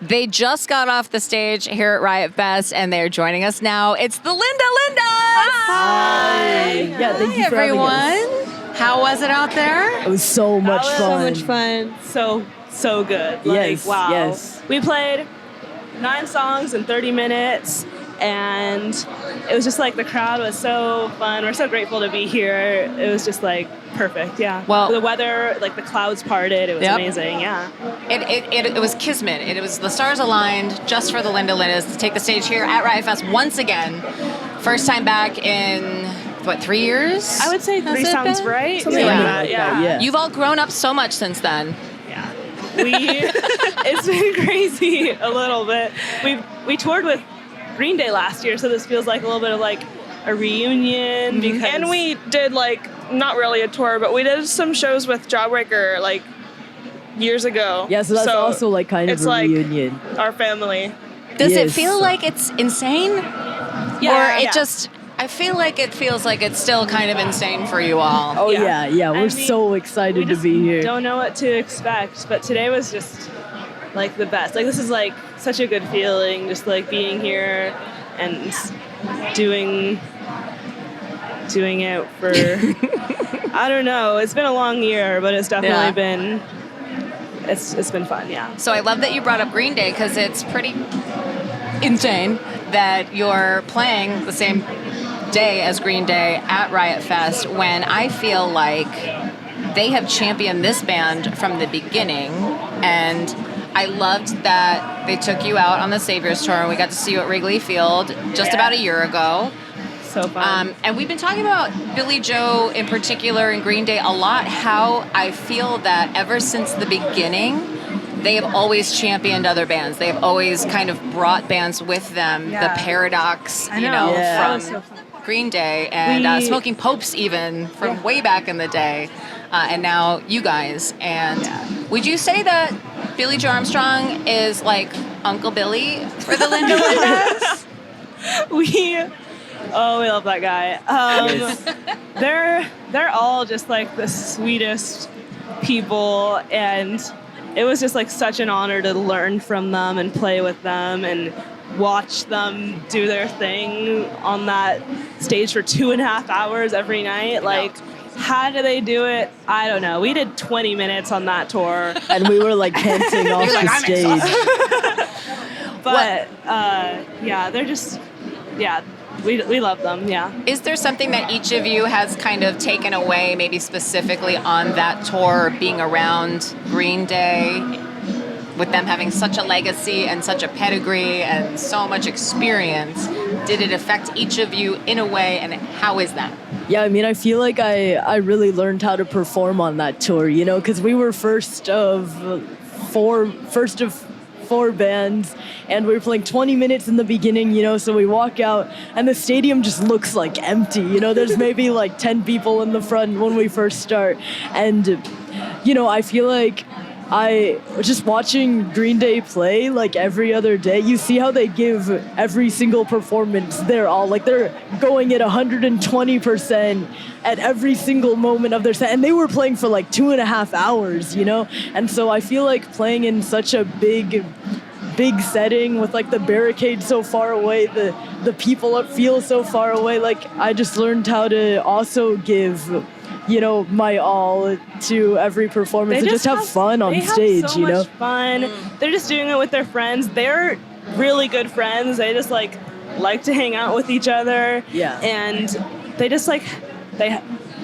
They just got off the stage here at Riot Fest, and they're joining us now. It's the Lindas. Hi. Yeah, thank you for everyone. having us. How was it out there? It was so much fun. So much fun. So good. Yes, wow. yes. We played 9 songs in 30 minutes, and it was just like the crowd was so fun. We're so grateful to be here. It was just like perfect, yeah. Well, the weather, like the clouds parted. It was amazing, yeah. It was kismet. It was the stars aligned just for the Lindas to take the stage here at Riot Fest once again. First time back in, 3 years? I would say 3 sounds right. Something like that, yeah. You've all grown up so much since then. Yeah. It's been crazy a little bit. We toured with Green Day last year, so this feels like a little bit of like a reunion. Because And we did not really a tour, but we did some shows with Jawbreaker years ago. Yeah, so that's also kind of a reunion. Our family. Does it feel like it's insane? Yeah. Or I feel like it feels like it's still kind of insane for you all. Oh yeah. We're so excited to be here. Don't know what to expect, but today was just like the best. Like this is like such a good feeling, just like being here and doing it for I don't know. It's been a long year, but it's definitely been it's been fun, yeah. So I love that you brought up Green Day because it's pretty insane that you're playing the same day as Green Day at Riot Fest when I feel like they have championed this band from the beginning, and I loved that they took you out on the Saviors tour and we got to see you at Wrigley Field just about a year ago. So fun. And we've been talking about Billie Joe in particular and Green Day a lot, how I feel that ever since the beginning, they have always championed other bands. They have always kind of brought bands with them. The Paradox, from Green Day, and Smoking Popes even from way back in the day. And now you guys. And would you say that Billie Joe Armstrong is like Uncle Billy for the Lindas? We love that guy. They're all just like the sweetest people, and it was just like such an honor to learn from them and play with them and watch them do their thing on that stage for 2.5 hours every night. Like, how do they do it? I don't know. We did 20 minutes on that tour. And we were like panting off the stage. But they're just, we love them, yeah. Is there something that each of you has kind of taken away, maybe specifically on that tour, being around Green Day, with them having such a legacy and such a pedigree and so much experience? Did it affect each of you in a way, and how is that? Yeah, I mean, I feel like I really learned how to perform on that tour, because we were first of four bands, and we were playing 20 minutes in the beginning, so we walk out and the stadium just looks like empty, there's maybe like 10 people in the front when we first start, and I feel like I just watching Green Day play like every other day, you see how they give every single performance their all, like they're going at 120% at every single moment of their set, and they were playing for like 2.5 hours, and so I feel like playing in such a big setting with like the barricade so far away, the people feel so far away, like I just learned how to also give my all to every performance and just have fun on stage, They have so much fun. They're just doing it with their friends. They're really good friends. They just like to hang out with each other. Yeah. And they just they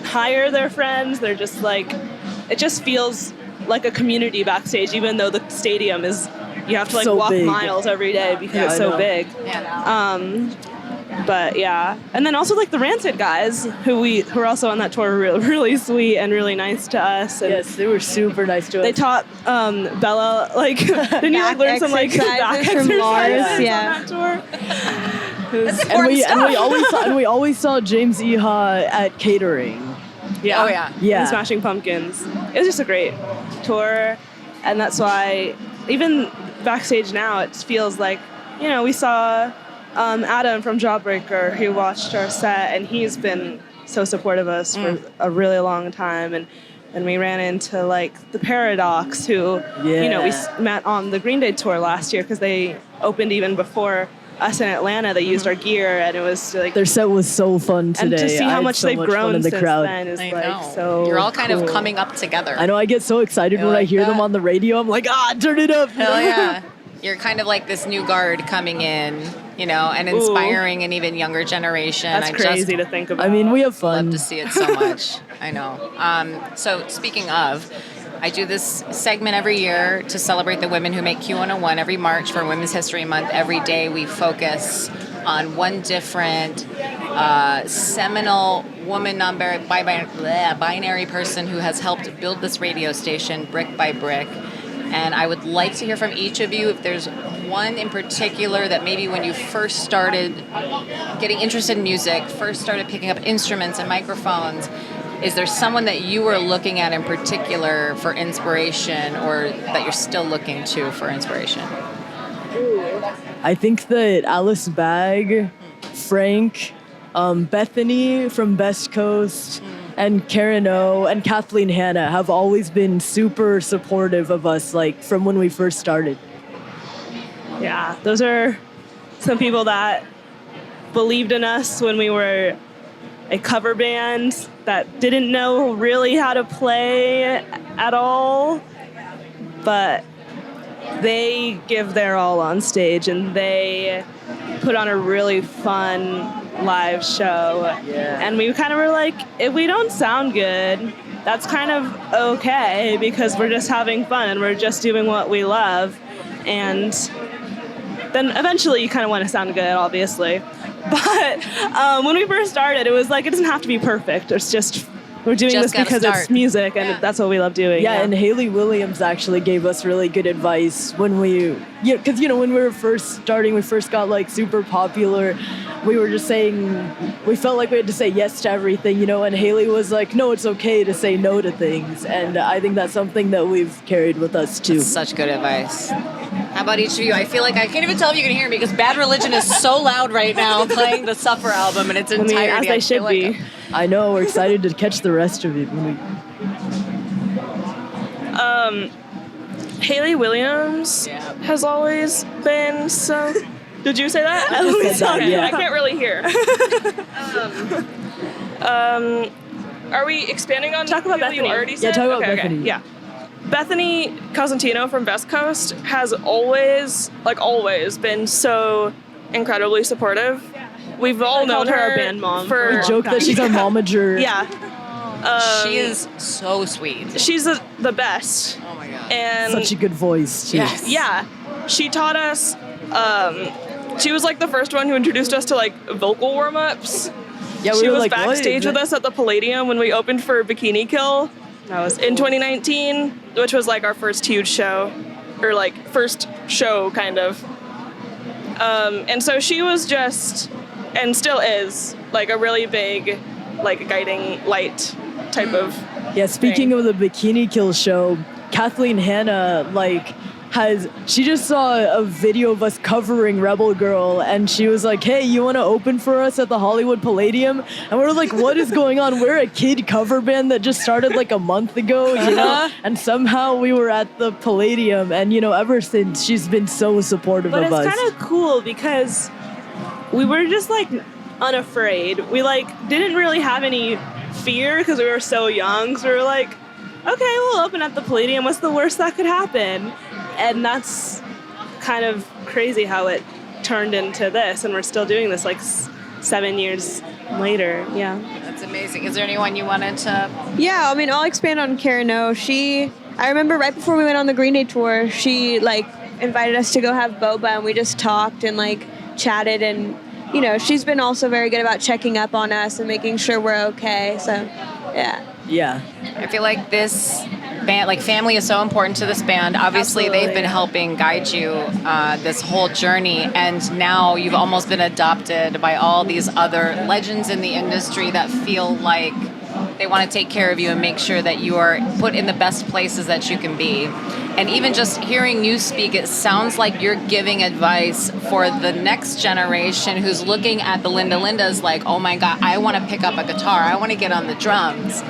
hire their friends. They're just it just feels like a community backstage, even though the stadium is, you have to so walk big. Miles every day because it's so big. Yeah. But yeah, and then also the Rancid guys who are also on that tour were really, really sweet and really nice to us. And yes, they were super nice to us. they taught Bella didn't you learn some back exercises from Mars? on that tour? And we always saw James Iha at catering. Yeah. Oh yeah. Yeah. And Smashing Pumpkins. It was just a great tour, and that's why even backstage now it feels like we saw Adam from Jawbreaker, who watched our set, and he's been so supportive of us for a really long time, and and we ran into like the Paradox, who you know we met on the Green Day tour last year because they opened even before us in Atlanta. They used our gear, and it was like Their set was so fun today. and to see I how had much so they've much fun grown in the since crowd. then is I like know. so. You're all kind of cool. coming up together. I know I get so excited You when I like hear them that? on the radio. I'm like, turn it up. Hell yeah. You're kind of like this new guard coming in, you know, and inspiring an even younger generation. That's I crazy just to think about. I mean, we have love fun. to see it so much. I know. So speaking of, I do this segment every year to celebrate the women who make Q101 every March for Women's History Month. Every day we focus on one different seminal woman, binary person who has helped build this radio station brick by brick. And I would like to hear from each of you if there's one in particular that maybe when you first started getting interested in music, first started picking up instruments and microphones, is there someone that you were looking at in particular for inspiration or that you're still looking to for inspiration? I think that Alice Bag, Frank, Bethany from Best Coast, and Karen O and Kathleen Hanna have always been super supportive of us, like from when we first started. Yeah, those are some people that believed in us when we were a cover band that didn't know really how to play at all, but they give their all on stage and they put on a really fun live show. And we kind of were like, if we don't sound good, that's kind of okay because we're just having fun and we're just doing what we love. And then eventually you kind of want to sound good, obviously. But when we first started, it was like, it doesn't have to be perfect. It's just, we're doing Just this because gotta it's start. music and that's what we love doing. Yeah, and Haley Williams actually gave us really good advice when because when we were first starting, we first got like super popular. We were just saying, we felt like we had to say yes to everything, and Haley was like, no, it's okay to say no to things. And I think that's something that we've carried with us too. Such good advice. How about each of you? I feel like I can't even tell if you can hear me because Bad Religion is so loud right now playing the Suffer album in its entirety. as they should be. I know, we're excited to catch the rest of it. Haley Williams has always been so. Did you say that? I said that, Okay, yeah. I can't really hear. Are we expanding on Talk about people you Bethany. already said? talk about Okay, Bethany. Yeah. Bethany Cosentino from Best Coast has always been so incredibly supportive. We've all I known called her her our band mom for for We joke that she's our momager. yeah. She is so sweet. She's the best. Oh my god. And Such a good voice, too. Yes. yeah, she taught us. She was like the first one who introduced us to like vocal warm-ups. Yeah, we She were was like, what backstage is with that? us at the Palladium when we opened for Bikini Kill That was in cool. 2019, which was like our first huge show, or like first show kind of. And so she was just, and still is, like a really big, like guiding light type of. Yeah, speaking of the Bikini Kill show, Kathleen Hanna, she just saw a video of us covering Rebel Girl, and she was like, hey, you want to open for us at the Hollywood Palladium? And we were like, what is going on? We're a kid cover band that just started like a month ago, and somehow we were at the Palladium, and, ever since, she's been so supportive But of us. it's kind of cool because we were just like unafraid. We didn't really have any fear because we were so young. So we were like, okay, we'll open at the Palladium. What's the worst that could happen? And that's kind of crazy how it turned into this, and we're still doing this 7 years later. Yeah. That's amazing. Is there anyone you wanted to? Yeah, I mean, I'll expand on Karen O. I remember right before we went on the Green Day tour, she invited us to go have boba, and we just talked and chatted, and she's been also very good about checking up on us and making sure we're okay. So, yeah. Yeah. I feel like this band, family is so important to this band. Obviously, Absolutely. they've been helping guide you this whole journey, and now you've almost been adopted by all these other legends in the industry that feel like they want to take care of you and make sure that you are put in the best places that you can be. And even just hearing you speak, it sounds like you're giving advice for the next generation who's looking at the Linda Lindas like, oh my God, I want to pick up a guitar. I want to get on the drums.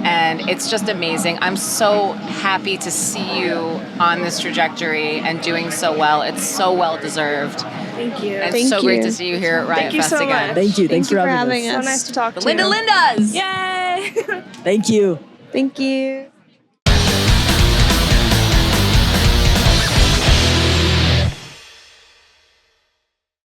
and it's just amazing. I'm so happy to see you on this trajectory and doing so well. It's so well deserved. Thank you. And it's Thank so great you. to see you here at Riot Thank you Fest so again. much. Thank you. Thanks Thank you for for having having us. So nice to talk The to you. Lindas! Yay! Thank you.